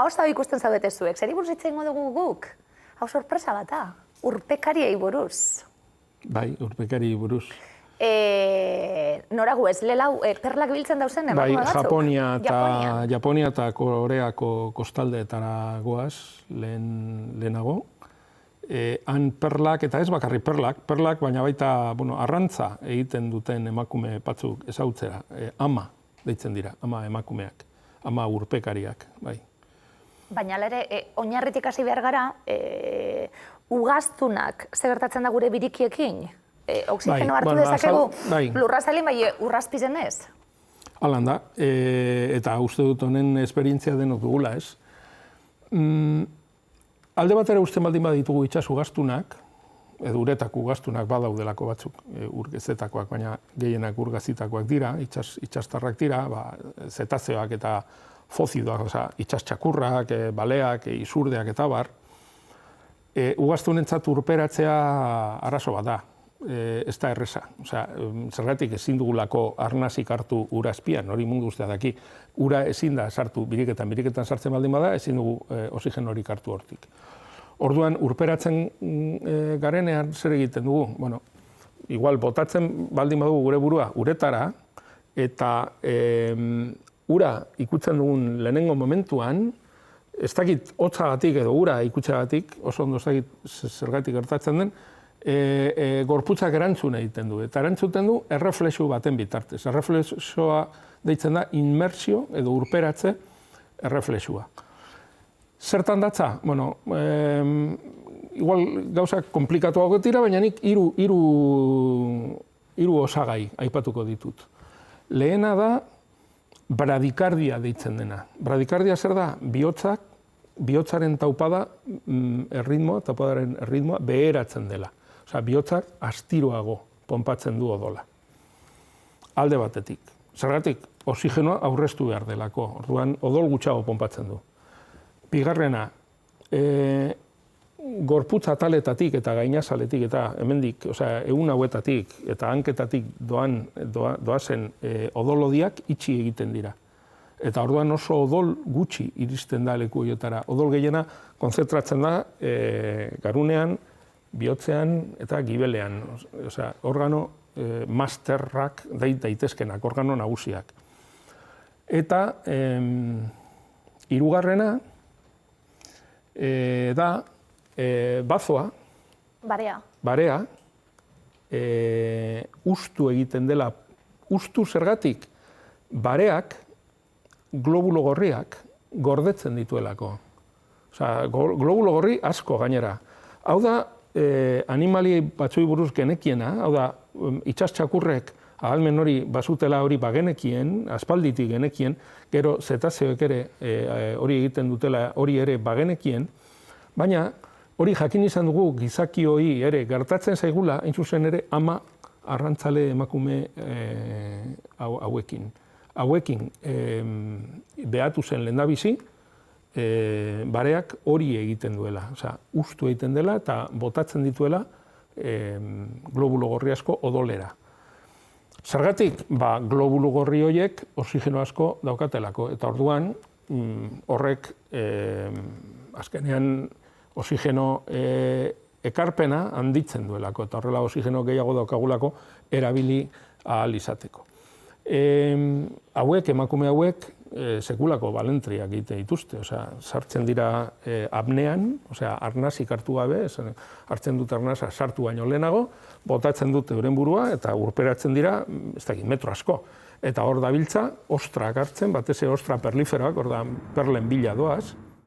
Hausta ikusten zaudete zuek, zeri buruz hitz egingo dugu guk? Hau sorpresa bat da, urpekariei buruz. Bai, urpekariei buruz. Nora gu ez, lelau perlak biltzen dauzen emakume batzuk? Bai, Japonia eta Koreako kostaldeetara goaz, lehenago. Han perlak, eta ez bakarri perlak, baina baita arrantza egiten duten emakume batzuk ezagutzera. Ama deitzen dira, ama emakumeak, ama urpekariak, bai. Baina ere, oinarritik hasi behar gara, ugaztunak zer gertatzen da gure birikiekin? Oxigeno hartu dezakegu lurrazalin, bai urrazpizen ez? Halan da, eta uste dut honen esperientzia denok dugula, ez? Alde batera uste baldin baditugu itxas ugaztunak, edo uretako ugaztunak badaudelako batzuk urgezetakoak, baina gehienak urgazitakoak dira, itxastarrak dira, zetazeoak eta fozidoak, itxas txakurrak, baleak, isurdeak eta bar. Ugaztunentzat urperatzea arazo bat da. Ez da erresa. Zergatik ezin dugulako arnazik hartu ura azpian, hori mundu guztia daki. Ura ezin da sartu biriketan sartzen baldin bada, ezin dugu oxigen horik hartu hortik. Orduan, urperatzen garenean zer egiten dugu? Bueno, igual botatzen baldin badugu gure burua uretara, eta ura ikutzen dugun lehenengo momentuan, ez dakit hotzagatik edo ura ikutzeagatik, oso ondo ez dakit zergatik gertatzen den, gorputzak erantzun egiten du. Eta erantzuten du erreflexu baten bitartez. Erreflexua deitzen da inmersio edo urperatze erreflexua. Zertan datza? Bueno, igual gauzak komplikatuago dira, baina nik hiru osagai aipatuko ditut. Lehena da bradikardia deitzen dena. Bradikardia zer da? Bihotzaren taupada taupadaren erritmoa beheratzen dela. Bihotzak astiroago ponpatzen du odola. Alde batetik. Zergatik, oxigenoa aurreztu behar delako. Orduan, odol gutxago ponpatzen du. Bigarrena, gorputz ataletatik eta gainazaletik eta hemendik, ehun hauetatik eta hanketatik doazen odolodiak itxi egiten dira. Eta orduan oso odol gutxi iristen da leku horietara. Odol gehiena konzentratzen da garunean, bihotzean eta gibelean. Organo masterrak daitezkenak, organo nagusiak. Eta hirugarrena da bazoa, barea, ustu egiten dela. Ustu zergatik, bareak, globulo gorriak gordetzen dituelako. Globulo gorri asko gainera. Hau da, animali batzui buruz genekiena, hau da, itxas txakurrek ahalmen hori bazutela hori bagenekien, aspalditik genekien, gero zetazeoek ere hori egiten dutela hori ere bagenekien, baina hori jakin izan dugu gizakioi ere gertatzen zaigula, hain zuzen ere ama arrantzale emakume hauekin. Hauekin behatu zen lehendabizi, bareak hori egiten duela, ustu egiten dela eta botatzen dituela globulo gorri asko odolera. Zergatik, globulo gorri horiek oxigeno asko daukatelako, eta orduan horrek azkenean oxigeno ekarpena handitzen duelako, eta horrela oxigeno gehiago daukagulako erabili ahal izateko. Emakume hauek, sekulako balentriak egiten dituzte, sartzen dira apnean, arnazik hartu gabe, hartzen dute arnasa sartu baino lehenago, botatzen dute euren burua eta urperatzen dira, ez dakit, metro asko. Eta hor dabiltza, ostrak hartzen, batez ostra perliferoak, hor da perlen bila doaz,